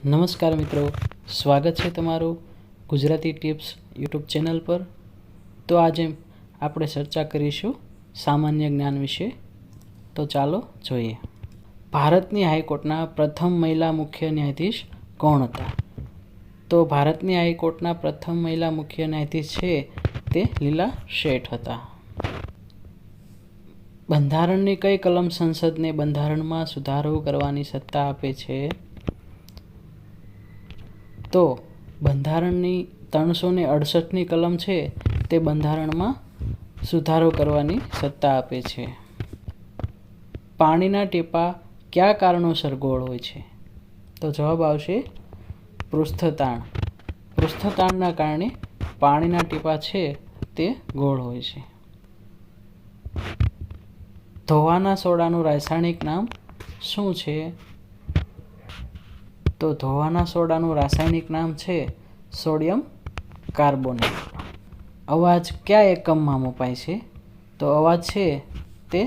નમસ્કાર મિત્રો, સ્વાગત છે તમારું ગુજરાતી ટિપ્સ યુટ્યુબ ચેનલ પર. તો આજે આપણે ચર્ચા કરીશું સામાન્ય જ્ઞાન વિશે. તો ચાલો જોઈએ. ભારતની હાઈકોર્ટના પ્રથમ મહિલા મુખ્ય ન્યાયાધીશ કોણ હતા? તો ભારતની હાઈકોર્ટના પ્રથમ મહિલા મુખ્ય ન્યાયાધીશ છે તે લીલા શેઠ હતા. બંધારણની કઈ કલમ સંસદને બંધારણમાં સુધારો કરવાની સત્તા આપે છે? તો બંધારણની 368ની કલમ છે તે બંધારણમાં સુધારો કરવાની સત્તા આપે છે. પાણીના ટીપા કયા કારણોસર ગોળ હોય છે? તો જવાબ આવશે પૃષ્ઠતાણ. પૃષ્ઠતાણના કારણે પાણીના ટીપા છે તે ગોળ હોય છે. ધોવાના સોડાનું રાસાયણિક નામ શું છે? તો ધોવાના સોડાનું રાસાયણિક નામ છે સોડિયમ કાર્બોનેટ. અવાજ કયા એકમમાં મપાય છે? તો અવાજ છે તે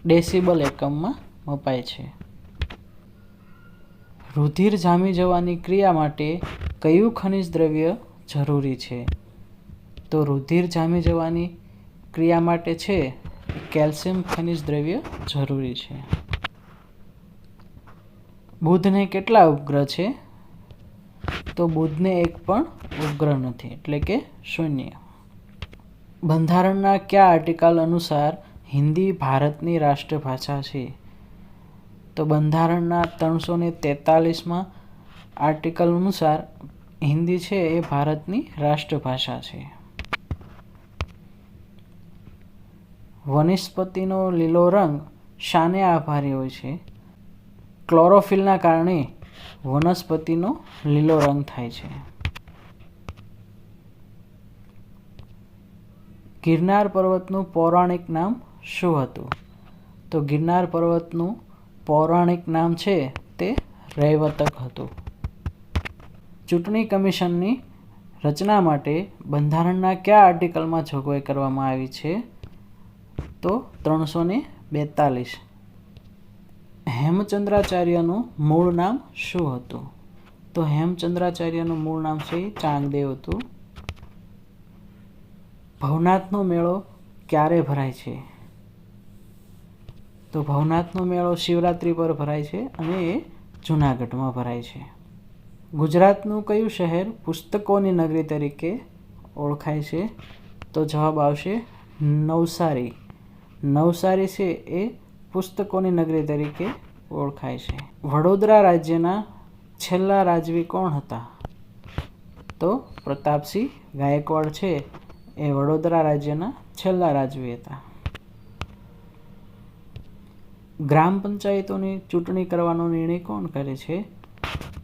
ડેસિબલ એકમમાં મપાય છે. રુધિર જામી જવાની ક્રિયા માટે કયું ખનિજ દ્રવ્ય જરૂરી છે? તો રુધિર જામી જવાની ક્રિયા માટે છે કેલ્શિયમ ખનિજ દ્રવ્ય જરૂરી છે. બુધને કેટલા ઉપગ્રહ છે? તો બુધને એક પણ ઉપગ્રહ નથી, એટલે કે 0. બંધારણના કયા આર્ટિકલ અનુસાર હિન્દી ભારતની રાષ્ટ્રભાષા છે? તો બંધારણના 343માં આર્ટિકલ અનુસાર હિન્દી છે એ ભારતની રાષ્ટ્રભાષા છે. વનસ્પતિનો લીલો રંગ શાને આભારી હોય છે? ક્લોરોફિલના કારણે વનસ્પતિનો લીલો રંગ થાય છે. ગિરનાર પર્વતનું પૌરાણિક નામ શું હતું? તો ગિરનાર પર્વતનું પૌરાણિક નામ છે તે રૈવતક હતું. ચૂંટણી કમિશનની રચના માટે બંધારણના કયા આર્ટિકલમાં જોગવાઈ કરવામાં આવી છે? તો 342. હેમચંદ્રાચાર્યનું મૂળ નામ શું હતું? તો હેમચંદ્રાચાર્યનું મૂળ નામ છે ચાંગદેવ હતું. ભવનાથનો મેળો ક્યારે ભરાય છે? તો ભવનાથનો મેળો શિવરાત્રિ પર ભરાય છે અને એ જૂનાગઢમાં ભરાય છે. ગુજરાતનું કયું શહેર પુસ્તકોની નગરી તરીકે ઓળખાય છે? તો જવાબ આવશે નવસારી. નવસારી છે એ પુસ્તકોની નગરી તરીકે ઓળખાય છે. વડોદરા રાજ્યના છેલ્લા રાજવી કોણ હતા? તો પ્રતાપસિંહ ગાયકવાડ છે એ વડોદરા રાજ્યના છેલ્લા રાજવી હતા. ગ્રામ પંચાયતોની ચૂંટણી કરવાનો નિર્ણય કોણ કરે છે?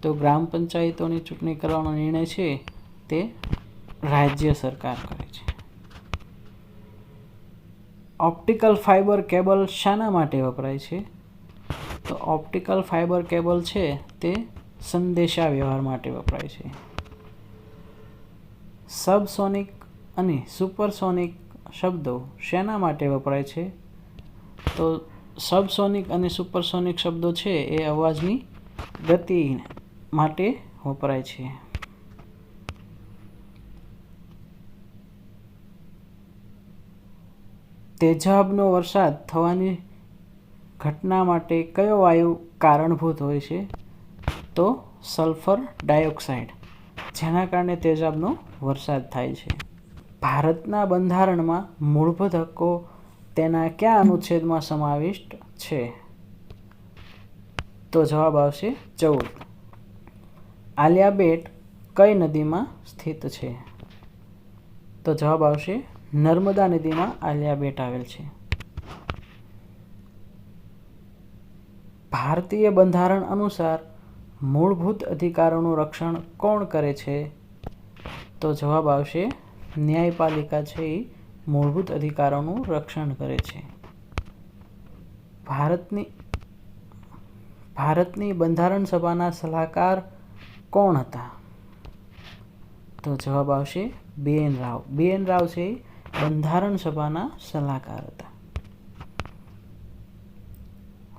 તો ગ્રામ પંચાયતોની ચૂંટણી કરવાનો નિર્ણય છે તે રાજ્ય સરકાર કરે છે. ઓપ્ટિકલ ફાઇબર કેબલ શાના માટે વપરાય છે? તો ઓપ્ટિકલ ફાઇબર કેબલ છે તે સંદેશા વ્યવહાર માટે વપરાય છે. સબસોનિક અને સુપરસોનિક શબ્દો શેના માટે વપરાય છે? તો સબસોનિક અને સુપરસોનિક શબ્દો છે એ અવાજની ગતિ માટે વપરાય છે. તેજાબનો વરસાદ થવાની ઘટના માટે કયો વાયુ કારણભૂત હોય છે? તો સલ્ફર ડાયોક્સાઇડ, જેના કારણે તેજાબનો વરસાદ થાય છે. ભારતના બંધારણમાં મૂળભૂત હક્કો તેના કયા અનુચ્છેદમાં સમાવિષ્ટ છે? તો જવાબ આવશે 14. આલિયા બેટ કઈ નદીમાં સ્થિત છે? તો જવાબ આવશે નર્મદા નદીમાં આલિયા બેટ આવેલ છે. ભારતીય બંધારણ અનુસાર મૂળભૂત અધિકારોનું રક્ષણ કોણ કરે છે? તો જવાબ આવશે ન્યાયપાલિકા છે એ મૂળભૂત અધિકારોનું રક્ષણ કરે છે. ભારતની બંધારણ સભાના સલાહકાર કોણ હતા? તો જવાબ આવશે BN રાવ. BN રાવ છે બંધારણ સભાના સલાહકાર હતા.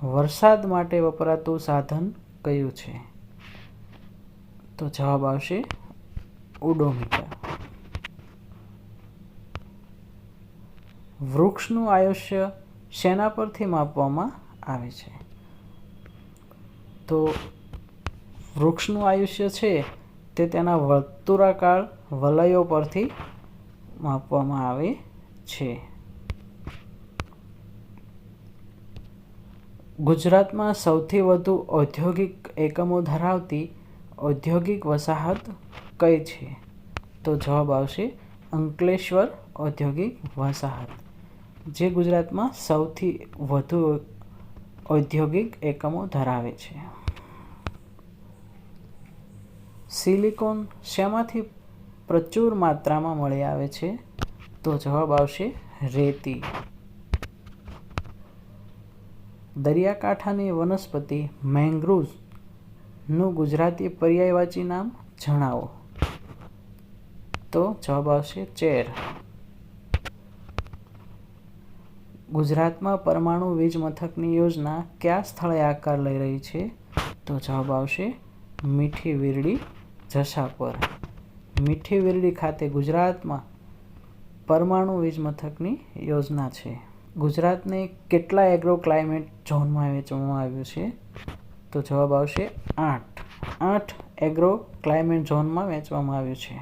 વરસાદ માટે વપરાતું સાધન કયું છે? તો જવાબ આવશે ઓડોમીટર. વૃક્ષનું આયુષ્ય શેના પરથી માપવામાં આવે છે? તો વૃક્ષનું આયુષ્ય છે તે તેના વર્તુળાકાર વલયો પરથી માપવામાં આવે છે. ગુજરાતમાં સૌથી વધુ ઔદ્યોગિક એકમો ધરાવતી ઔદ્યોગિક વસાહત કઈ છે? તો જવાબ આવશે અંકલેશ્વર ઔદ્યોગિક વસાહત, જે ગુજરાતમાં સૌથી વધુ ઔદ્યોગિક એકમો ધરાવે છે. સિલિકોન શેમાંથી પ્રચુર માત્રામાં મળી આવે છે? તો જવાબ આવશે રેતી. દરિયાકાંઠાની વનસ્પતિ મેંગ્રુવ્સનું ગુજરાતી પર્યાયવાચી નામ જણાવો. તો જવાબ આવશે ચેર. ગુજરાતમાં પરમાણુ વીજ મથકની યોજના કયા સ્થળે આકાર લઈ રહી છે? તો જવાબ આવશે મીઠી વીરડી, જસાપર. મીઠી વીરડી ખાતે ગુજરાતમાં પરમાણુ વીજ મથકની યોજના છે. ગુજરાતને કેટલા એગ્રો ક્લાઇમેટ ઝોનમાં વહેંચવામાં આવ્યું છે? તો જવાબ આવશે 8 એગ્રો ક્લાઇમેટ ઝોનમાં વહેંચવામાં આવ્યું છે.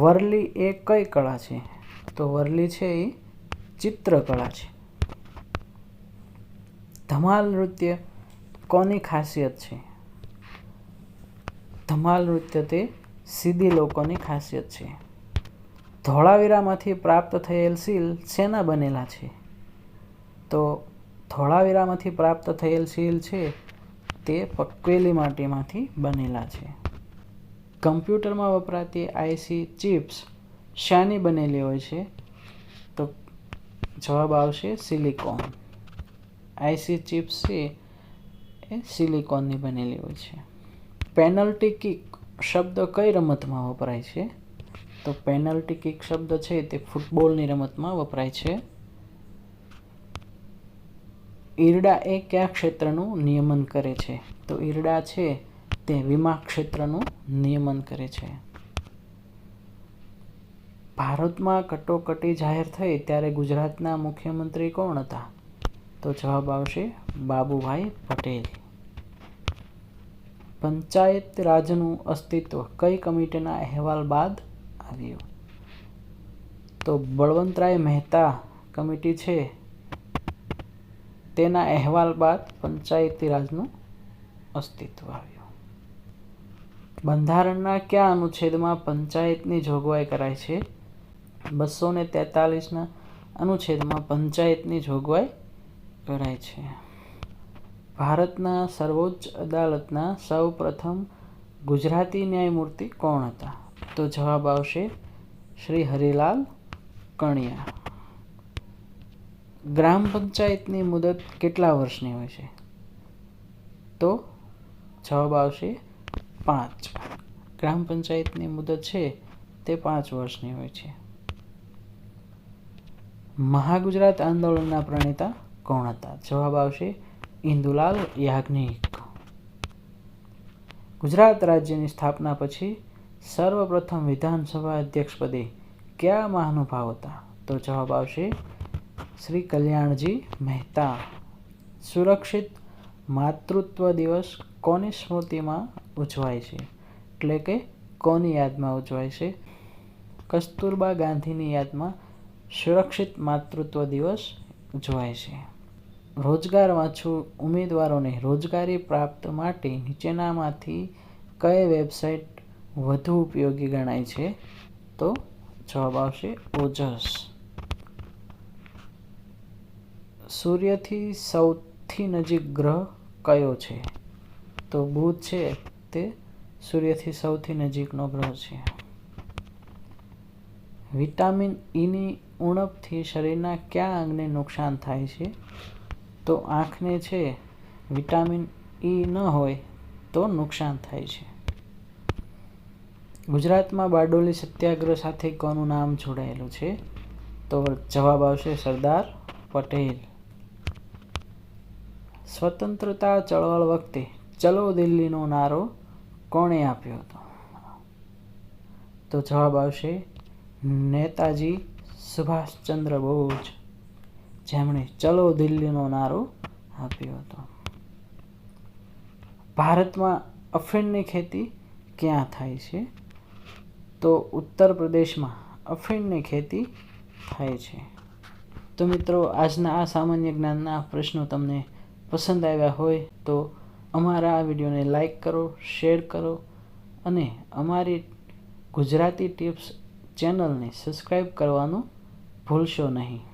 વરલી એ કઈ કળા છે? તો વરલી છે એ ચિત્રકળા છે. ધમાલ નૃત્ય કોની ખાસિયત છે? ધમાલ નૃત્ય તે સીધી લોકોની ખાસિયત છે. ધોળાવીરામાંથી પ્રાપ્ત થયેલ સીલ શેના બનેલા છે? તો ધોળાવીરામાંથી પ્રાપ્ત થયેલ સીલ છે તે પકવેલી માટીમાંથી બનેલા છે. કમ્પ્યુટરમાં વપરાતી આઈસી ચિપ્સ શાની બનેલી હોય છે? તો જવાબ આવશે સિલિકોન. આઈસી ચિપ્સ છે એ સિલિકોનની બનેલી હોય છે. પેનલ્ટી કિક શબ્દ કઈ રમતમાં વપરાય છે? તો પેનલ્ટી કિક શબ્દ છે તે ફૂટબોલની રમતમાં વપરાય છે. ઈરડા એ કયા ક્ષેત્રનું નિયમન કરે છે? તો ઈરડા છે તે વીમા ક્ષેત્રનું નિયમન કરે છે. ભારતમાં કટોકટી જાહેર થઈ ત્યારે ગુજરાતના મુખ્યમંત્રી કોણ હતા? તો જવાબ આવશે બાબુભાઈ પટેલ. પંચાયત રાજનું અસ્તિત્વ કઈ કમિટીના અહેવાલ બાદ આવ્યું? તો બળવંતરાય મહેતા કમિટી છે તેના અહેવાલ બાદ પંચાયતી રાજનું અસ્તિત્વ આવ્યું. બંધારણના કયા અનુચ્છેદમાં પંચાયતની જોગવાઈ કરાય છે? 243ના અનુચ્છેદમાં પંચાયતની જોગવાઈ કરાય છે. ભારતના સર્વોચ્ચ અદાલતના સૌ પ્રથમ ગુજરાતી ન્યાયમૂર્તિ કોણ હતા? તો જવાબ આવશે શ્રી હરિલાલ કણિયા. ગ્રામ પંચાયતની મુદત કેટલા વર્ષની હોય છે? તો જવાબ આવશે 5. ગ્રામ પંચાયતની મુદત છે તે 5 વર્ષની હોય છે. મહાગુજરાત આંદોલનના પ્રણેતા કોણ હતા? જવાબ આવશે ઇન્દુલાલ યાજ્ઞિક. ગુજરાત રાજ્યની સ્થાપના પછી સર્વપ્રથમ વિધાનસભા અધ્યક્ષ પદે કયા મહાનુભાવ હતા? તો જવાબ આવશે શ્રી કલ્યાણજી મહેતા. સુરક્ષિત માતૃત્વ દિવસ કોની સ્મૃતિમાં ઉજવાય છે? એટલે કે કોની યાદમાં ઉજવાય છે? કસ્તુરબા ગાંધીની યાદમાં સુરક્ષિત માતૃત્વ દિવસ ઉજવાય છે. રોજગાર વાંચુ ઉમેદવારોને રોજગારી પ્રાપ્ત માટે નીચેનામાંથી કઈ વેબસાઇટ વધુ ઉપયોગી ગણાય છે? તો જવાબ આવશે ઓજસ. સૂર્યથી સૌથી નજીક ગ્રહ કયો છે? તો બુધ છે તે સૂર્યથી સૌથી નજીકનો ગ્રહ છે. વિટામિન ઈની ઉણપથી શરીરના કયા અંગને નુકસાન થાય છે? તો આંખને છે વિટામિન ઈ ન હોય તો નુકસાન થાય છે. ગુજરાતમાં બારડોલી સત્યાગ્રહ સાથે કોનું નામ જોડાયેલું છે? તો જવાબ આવશે સરદાર પટેલ. સ્વતંત્રતા ચળવળ વખતે ચલો દિલ્હીનો નારો કોણે આપ્યો હતો? તો જવાબ આવશે નેતાજી સુભાષચંદ્ર બોઝ, જેમણે ચલો દિલ્હીનો નારો આપ્યો હતો. ભારતમાં અફીણની ખેતી ક્યાં થાય છે? તો ઉત્તર પ્રદેશમાં અફીણની ખેતી થાય છે. તો મિત્રો, આજના આ સામાન્ય જ્ઞાનના પ્રશ્નો તમને પસંદ આવ્યા હોય તો અમારા આ વિડીયોને લાઈક કરો, શેર કરો અને અમારી ગુજરાતી ટિપ્સ ચેનલને સબસ્ક્રાઈબ કરવાનું ભૂલશો નહીં.